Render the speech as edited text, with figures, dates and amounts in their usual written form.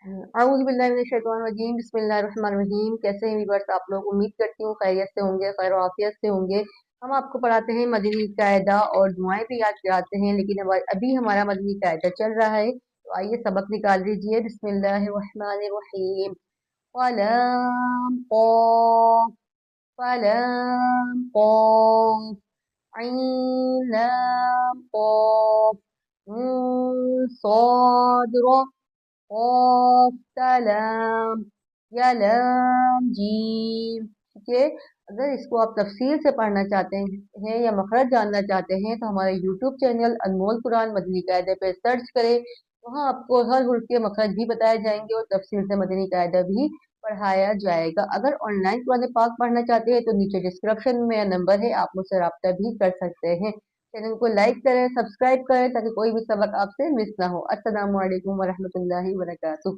अऊज़ु बिल्लाहि मिनश शैतानिर रजीम बिस्मिल्लाहिर रहमानिर रहीम। कैसे हैं व्यूअर्स आप लोग? उम्मीद करती हूँ खैरियत से होंगे, खैर आफियत से होंगे। हम आपको पढ़ाते हैं मदनी कायदा और दुआएं भी याद कराते हैं, लेकिन अभी हमारा मदनी कायदा चल रहा है, तो आइए सबक निकाल लीजिए। बिस्मिल्लाहिर रहमानिर रहीम। क़लम क़ाफ़ क़लम क़ाफ़ ऐन लाम क़ाफ़ नून साद रा क़ाफ सलाम या लाम जीम। ठीक है। अगर इसको आप तफसील से पढ़ना चाहते हैं या मखरज जानना चाहते हैं तो हमारे यूट्यूब चैनल अनमोल कुरान मदनी कायदे पे सर्च करें। वहाँ आपको हर हुर्फ के मखरज भी बताए जाएंगे और तफसील से मदनी कायदा भी पढ़ाया जाएगा। अगर ऑनलाइन कुरान पाक पढ़ना चाहते हैं तो नीचे डिस्क्रिप्शन में नंबर है, आप मुझसे रब्ता भी कर सकते हैं। चैनल को लाइक करें, सब्सक्राइब करें ताकि कोई भी सबक आपसे मिस ना हो। अस्सलामु अलैकुम वरहमतुल्लाहि वबरकातुहू।